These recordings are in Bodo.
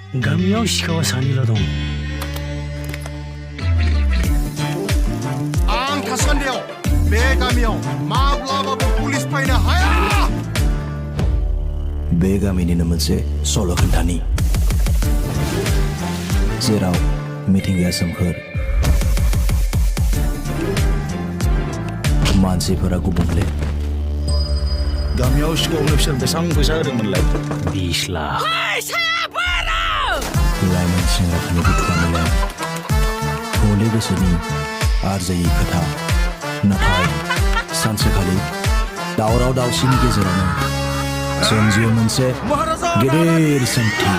गामियाव सिखावा सानैल' दं। आं थासान्दियाव बे गामियाव माब्लाबाबो पुलिस फैनो हाया। बे गामिनिनो मोनसे सल' खोन्थानि जेराव मिथिंगाया सोमखोर मानसिफोरा गुबुंले गामियाव सिखावनो बिसोर बेसेबां फैसा होदोंमोनलाय 20 लाख लाइमोन सेंग्राफोरनि बुथुवा मेलायाव हले गोसोनि आरजायै खोथा नाथाय सानसेखालि दावराव दावसिनि गेजेरावनो सोमजियो मोनसे गिदिर सोंथि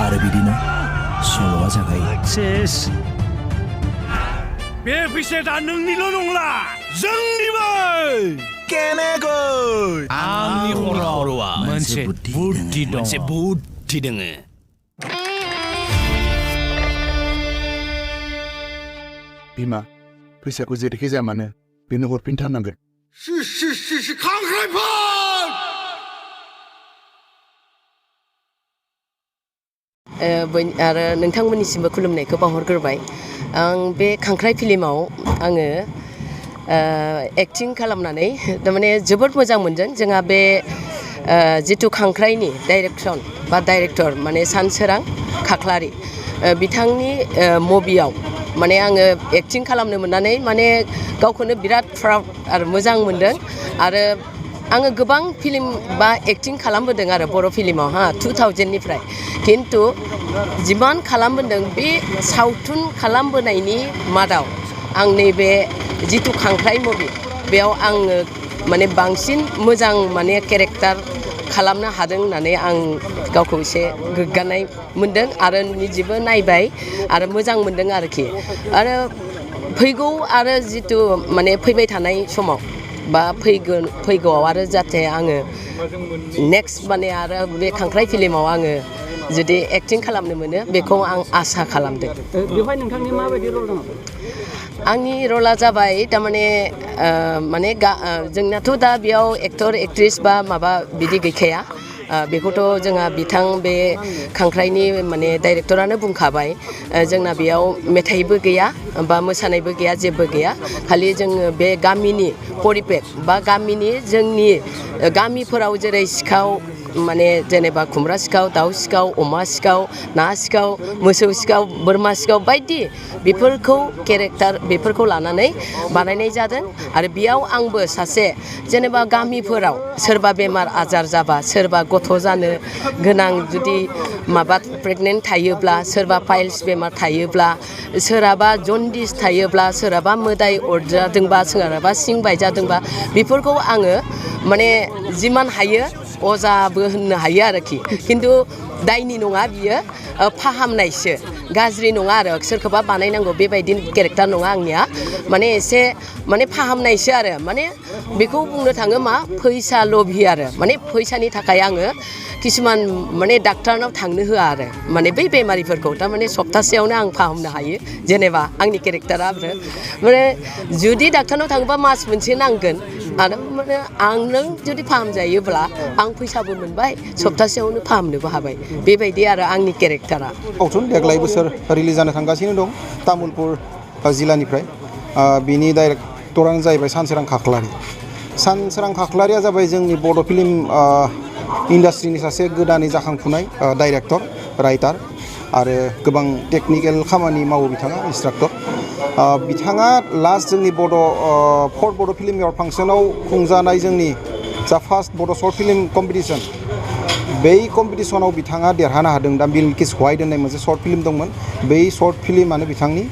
आरो बिदिनो सल'आ जागायो बे फैसाया नोंनिल' नंला जोंनिबो केनेगै आंनि खर'आ मोनसे बुद्धि दं मोनसे बुद्धि दोङो बिमा फैसाखौ जेरैखि जाया मानो बेनो हरफिनथारनांगोन। आरो नोंथांमोननिसिमबो खुलुमनायखौ बावहरग्रोबाय। आं बे खांख्राइ फिल्माव आङो एक्टिं खालामनानै थारमाने जोबोद मोजां मोनदों। जोंहा बे जिथु खांख्राइनि डाइरेक्टर माने सानसोरां खाख्लारि बिथांनि मुभियाव माने आङो एक्टिं खालामनो मोननानै माने गावखौनो बिराद प्राउड आरो मोजां मोनदों। आरो आङो गोबां फिल्म बा एक्टिं खालामबोदों आरो बर' फिल्माव 2000निफ्राय खिन्थु जिमान खालामबोदों बे सावथुन खालामबोनायनि मादाव आं नैबे जिथु खांख्राइ मुभि बेयाव आङो माने बांसिन मोजां माने केरेक्टार खालामनो हादों होननानै आं गावखौ एसे गोग्गानाय मोनदों आरो निजेबो नायबाय आरो मोजां मोनदों आरोखि। आरो फैगौ आरो जिथु माने फैबाय थानाय समाव बा फैगौआव आरो जाहाथे आङो नेक्स्ट माने आरो बे खांख्राइ फिल्माव आङो जुदि एक्टिं खालामनो मोनो बेखौ आं आसा खालामदों। बेवहाय नोंथांनि माबायदि रल दङ? आंनि रला जाबाय थारमाने माने जोंनाथ' दा बेयाव एक्टर एक्ट्रिस बा माबा बिदि गैखाया। बेखौथ' जोंहा बिथां बे खांख्राइनि माने डाइरेक्टरानो बुंखाबाय जोंना बेयाव मेथाइबो गैया बा मोसानायबो गैया जेबो गैया खालि जोङो बे गामिनि परिबेक बा गामिनि जोंनि गामिफोराव जेरै सिखाव माने जेनेबा खुमब्रा सिखाव दाउ सिखाव अमा सिखाव ना सिखाव मोसौ सिखाव बोरमा सिखाव बायदि बेफोरखौ केरेक्टार बेफोरखौ लानानै बानायनाय जादों। आरो बेयाव आंबो सासे जेनेबा गामिफोराव सोरबा बेमार आजार जाबा सोरबा गथ' जानो गोनां जुदि माबा प्रेगनेन्ट थायोब्ला सोरबा पाइल्स बेमार थायोब्ला सोरहाबा जन्दिस थायोब्ला सोरहाबा मोदाय अरजादोंबा सोरहाबा सिं बायजादोंबा बेफोरखौ आङो माने जिमान हायो अजाबो होननो हायो आरोखि खिन्थु दायनि नङा बियो फाहामनायसो गाज्रि नङा आरो सोरखौबा बानायनांगौ बेबायदि केरेक्टार नङा आंनिया माने एसे माने फाहामनायसो आरो माने बेखौ बुंनो थाङो मा फैसा लभि आरो माने फैसानि थाखाय आङो किसुमान माने डाक्टारनाव थांनो होआ आरो माने बै बेमारिफोरखौ थारमाने सप्तासेयावनो आं फाहामनो हायो जेनेबा आंनि केरेक्टारा आरो माने जुदि डाक्टारनाव थाङोबा मास मोनसे नांगोन आरो माने आं नों जुदि फाहामजायोब्ला आं फैसाबो मोनबाय सप्तासेयावनो फाहामनोबो हाबाय बेबायदि आरो आंनि केरेक्टारा। सावथुन देग्लाय बोसोर रिलिज जानो थांगासिनो दं तामुलपुर जिल्लानिफ्राय बिनि डाइरेक्टरानो जाहैबाय सानसोरां खाख्लारि। सानसोरां खाख्लारिया जाबाय जोंनि बड' फिल्म इन्डास्ट्रिनि सासे गोदानै जाखांफुनाय डाइरेक्टर राइटार आरो गोबां टेकनिकेल खामानि मावो बिथाङा इन्सट्राक्टर। बिथाङा लास्ट जोंनि फर्थ बड' फिल्म इयार फांसनाव खुंजानाय जोंनि जा फार्स्ट बड' शर्ट फिल्म कम्पिटिसन बै कम्पिटिसनाव बिथाङा देरहानो हादों। दा बिलकिस हवाइट होननाय मोनसे शर्ट फिल्म दंमोन बै शर्ट फिल्मानो बिथांनि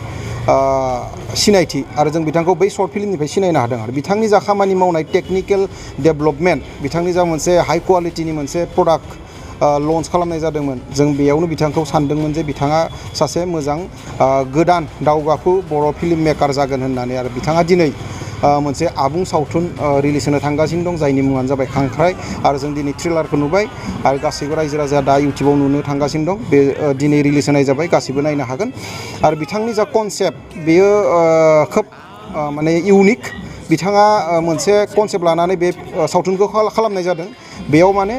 सिनायथि आरो जों बिथांखौ बै शर्ट फिल्मनिफ्राय सिनायनो हादों। आरो बिथांनि जा खामानि मावनाय टेकनिकेल डेभेलपमेन्ट बिथांनि जा मोनसे हाई क्वालिटिनि मोनसे प्रडाक्ट लन्च खालामनाय जादोंमोन जों बेयावनो बिथांखौ सानदोंमोन जे बिथाङा सासे मोजां गोदान दावगाफु बर' फिल्म मेकार जागोन होननानै। आरो बिथाङा दिनै मोनसे आबुं सावथुन रिलिज होनो थांगासिनो दं जायनि मुङानो जाबाय खांख्राइ आरो जों दिनै ट्रेलारखौ नुबाय आरो गासैबो रायजो राजा दा इउटिउबाव नुनो थांगासिनो दं। बे दिनै रिलिज होनाय जाबाय गासैबो नायनो हागोन। आरो बिथांनि जा कनसेप्ट बेयो खोब माने इउनिक बिथाङा मोनसे कनसेप्ट लानानै बे सावथुनखौ खालामनाय जादों बेयाव माने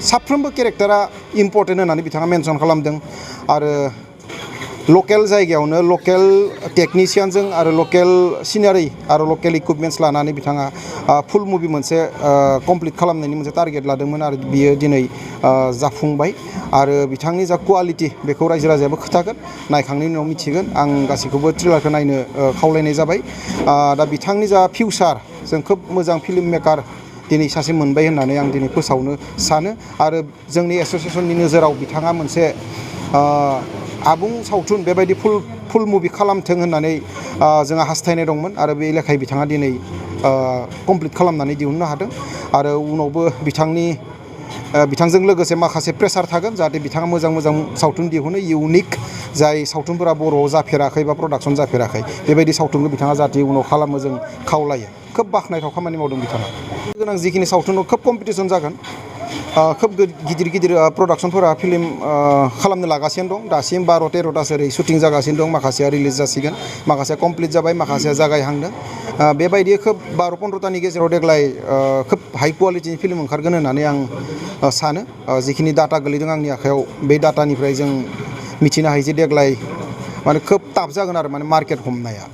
साफ्रोमबो केरेक्टारा इम्परटेन्ट होननानै बिथाङा मेनसन खालामदों आरो लकेल जायगायावनो लकेल टेकनिशियानजों आरो लकेल सिनारि आरो लकेल इकुइपमेन्टस लानानै बिथाङा फुल मुभि मोनसे कमप्लिट खालामनायनि मोनसे टारगेट लादोंमोन आरो बियो दिनै जाफुंबाय आरो बिथांनि जा कुवालिटि बेखौ रायजो राजायाबो खोथागोन नायखांनायनि उनाव मिथिगोन आं गासैखौबो ट्रेलारखौ नायनो खावलायनाय जाबाय दा बिथांनि जा फिउचार जों खोब मोजां फिल्म मेकार दिनै सासे मोनबाय होननानै आं दिनै फोसावनो सानो आरो जोंनि एस'सियेसननि नोजोराव बिथाङा मोनसे आबुं सावथुन बेबायदि फुल मुभि खालामथों होननानै जोंहा हास्थायनाय दंमोन आरो बे लेखायै बिथाङा दिनै कमप्लिट खालामनानै दिहुननो हादों आरो उनावबो बिथांजों लोगोसे माखासे प्रेसार थागोन जाहाथे बिथाङा मोजां सावथुन दिहुनो इउनिक जाय सावथुनफोरा बर'आव जाफेराखै बा प्रडाक्सन जाफेराखै बेबायदि सावथुनखौ बिथाङा जाहाथे उनाव खालामो जों खावलायो खोब बाख्नायथाव खामानि मावदों बिथाङा गोनां जिखिनि सावथुनाव खोब कम्पिटिसन जागोन खोब गिदिर प्रडाक्सनफोरा फिल्म खालामनो लागासिनो दं दासिम 12-13तासो ओरै शुटिं जागासिनो दं माखासेया रिलिज जासिगोन माखासेया कमप्लिट जाबाय माखासेया जागायहांदों बेबायदि खोब 12-15तानि गेजेराव देग्लाय खोब हाइ कुवालिटिनि फिल्म ओंखारगोन होननानै आं सानो जिखिनि डाटा गोलैदों आंनि आखायाव बे डाटानिफ्राय जों मिथिनो हायो जे देग्लाय माने खोब टाफ जागोन आरो माने मार्केट हमनाया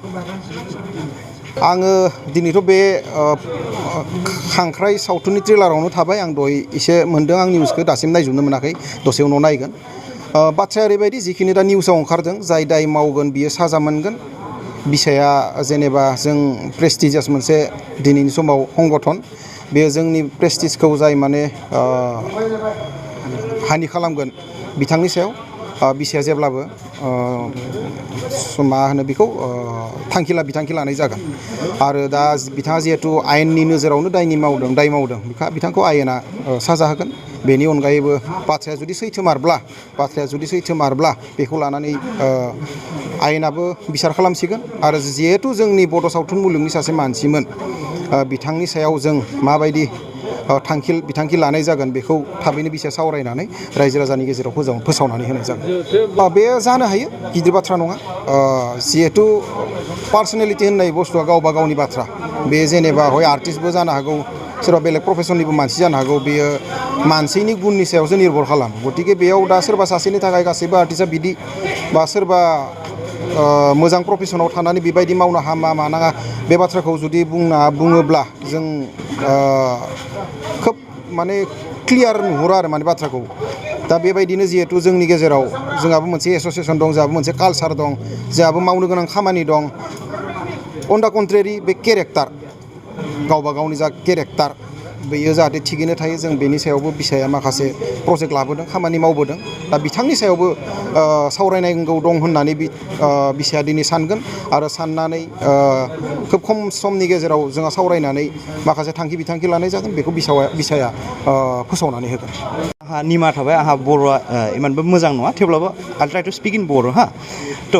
आङो दिनैथ' बे खांख्राइ सावथुननि ट्रेलारावनो थाबाय आं दहाय एसे मोन्दों आं निउसखौ दासिम नायजोबनो मोनाखै दसे उनाव नायगोन बाथ्राया ओरैबायदि जिखिनि दा निउसाव ओंखारदों जाय दाय मावगोन बियो साजा मोनगोन बिसाया जेनेबा जों प्रेस्टिजियास मोनसे दिनैनि समाव संगठन बेयो जोंनि प्रेस्टिजखौ जाय माने हानि खालामगोन बिथांनि सायाव बिसाया जेब्लाबो मा होनो बेखौ बिथांखि लानाय जागोन आरो दा बिथाङा जिहेतु आयेननि नोजोरावनो दाय मावदों बिथांखौ आयेना साजा होगोन बेनि अनगायैबो बाथ्राया जुदि सैथोमारब्ला बेखौ लानानै आयेनाबो बिसार खालामसिगोन आरो जिहेतु जोंनि बड' सावथुन मुलुगनि सासे मानसिमोन बिथांनि सायाव जों माबायदि बिथांखि लानाय जागोन बेखौ थाबैनो बिसाया सावरायनानै रायजो राजानि गेजेराव फोसावनानै होनाय जागोन बे जानो हायो गिदिर बाथ्रा नङा जिहेतु पार्सनेलिटि होननाय बुस्थुआ गावबा गावनि बाथ्रा बे जेनेबा हय आर्टिस्टबो जानो हागौ सोरबा बेलेग प्रफेसननिबो मानसि जानो हागौ बेयो मानसिनि गुननि सायावसो निर्भर खालामो गतिके बेयाव दा सोरबा सासेनि थाखाय गासैबो आर्टिस्टआ बिदि बा सोरबा मोजां प्रफेसनाव थानानै बेबायदि मावनो हामा मानाङा बे बाथ्राखौ जुदि बुङोब्ला जों खोब माने क्लियार नुहुरो आरो माने बाथ्राखौ दा बेबायदिनो जिहेतु जोंनि गेजेराव जोंहाबो मोनसे एस'सियेसन दं जोंहाबो मोनसे कालसार दं जोंहाबो मावनो गोनां खामानि दं अन दा कन्ट्रेरि बे केरेक्टार गावबा गावनि जा केरेक्टार बेयो जाहाथे थिगैनो थायो जों बेनि सायावबो बिसाया माखासे प्रजेक्ट लाबोदों खामानि मावबोदों दा बिथांनि सायावबो सावरायनांगौ दं होननानै बिसाया दिनै सानगोन आरो साननानै खोब खम समनि गेजेराव जोंहा सावरायनानै माखासे बिथांखि लानाय जागोन बेखौ बिसाया फोसावनानै होगोन आंहा निमा थाबाय आंहा बर'आ इमानबो मोजां नङा थेवब्लाबो आइ ट्राइ टु स्पिक इन बर' थ'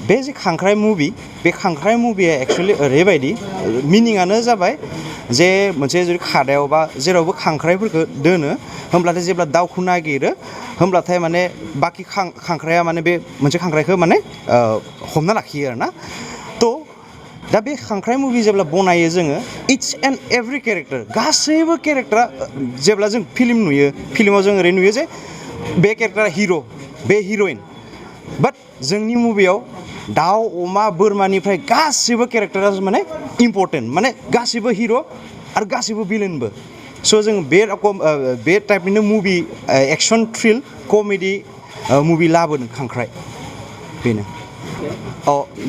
बे जे खांख्राइ मुभि बे खांख्राइ मुभिया एक्सुवेलि ओरैबायदि मिनिङानो जाबाय जे मोनसे जुदि खादायाव बा जेरावबो खांख्राइफोरखौ दोनो होमब्लाथाय जेब्ला दाउखौ नागिरो होमब्लाथाय माने बाखि खांख्राइया माने बे मोनसे खांख्राइखौ माने हमना लाखियो आरो ना थ' दा बे खांख्राइ मुभि जेब्ला बनायो जोङो इट्स एन्ड एभ्रि केरेक्टार गासैबो केरेक्टारा जेब्ला जों फिल्म नुयो फिल्माव जों ओरै नुयो जे बे केरेक्टारा हिर' बे हिर'इन बाट जोंनि मुभियाव दाउ अमा बोरमानिफ्राय गासैबो केरेक्टारा माने इम्परटेन्ट माने गासैबो हिर' आरो गासैबो भिलेनबो स' जों बे टाइपनिनो movie action thrill comedy movie लाबोदों खांख्राइ बेनो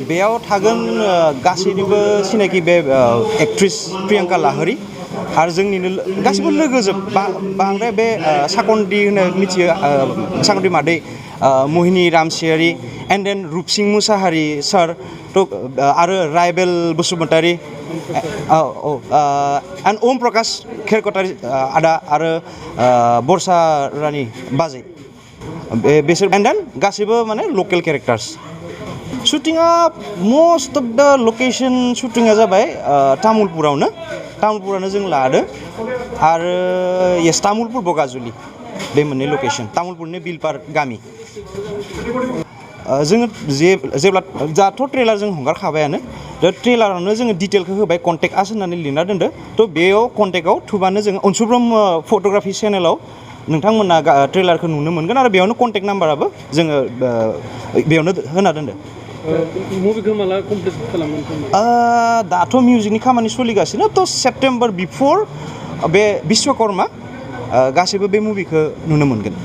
बेयाव थागोन गासैनिबो सिनायखि बे एक्ट्रिस प्रियंका लाहारि आरो जोंनिनो गासिबो लोगोजोब बांद्राय बे साकन्ति होनो मिथियो साकन्ति मादै महिनी रामसियारि एन्ड देन रुपसिं मुसाहारि सार आरो रायबेल बसुमतारी एन्ड ओम प्रकाश खेरकटारि आदा आरो बर्षा रानी बाजै बेसोर एन्ड देन गासैबो माने लकेल केरेक्टार्स शुटिंआ मस्ट अफ द लकेसन शुटिंआ जाबाय तामुलपुरानो जों लादो आरो येस तामुलपुर बगाजुलि बे मोननै लकेसन तामुलपुरनि बिलपार गामि जोङो जेब्ला दाथ' ट्रेलार जों हगारखाबायानो दा ट्रेलारावनो जोङो डिटेलखौ होबाय कन्टेक्ट आस होननानै लिरना दोनदो थ' बेयाव कन्टेक्टआव थुबानो जोङो अनसु ब्रह्म फट'ग्राफि चेनेलाव नोंथांमोना ट्रेलारखौ नुनो मोनगोन आरो बेयावनो कन्टेक्ट नाम्बाराबो जोङो बेयावनो होना दोनदो मुभिखौ माला कमप्लिट खालामगोन दाथ' मिउजिकनि खामानि सोलिगासिनो थ' सेप्टेम्बर बिफर बे बिश्वकर्मा गासैबो बे मुभिखौ नुनो मोनगोन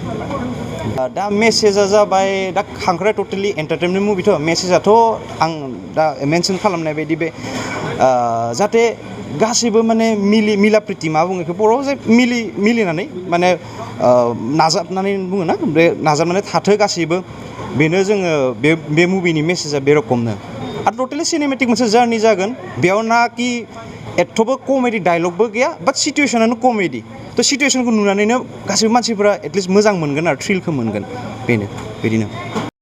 दा मेसेजआ जाबाय दा खांख्राया टटेलि एन्टारटेनमेन्ट मुभिथ' मेसेजआथ' आं दा मेनसन खालामनाय बायदि बे जाहाथे गासैबो माने मिला प्रिति मा बुङो बेखौ बर'आव जे मिलिनानै माने नाजाबनानै बुङोना बे नाजाबनानै थाथो गासैबो बेनो जोङो बे मुभिनि मेसेजआ बे रखमनो आरो टटेलि सिनेमेटिक मोनसे जार्नि जागोन बेयाव नाकि एथ'बो कमेडि डायलगबो गैया बाट सिटुवेसनानो कमेडि थ' सिटुवेसनखौ नुनानैनो गासैबो मानसिफोरा एटलिस्ट मोजां मोनगोन आरो थ्रिलखौ मोनगोन बेनो बिदिनो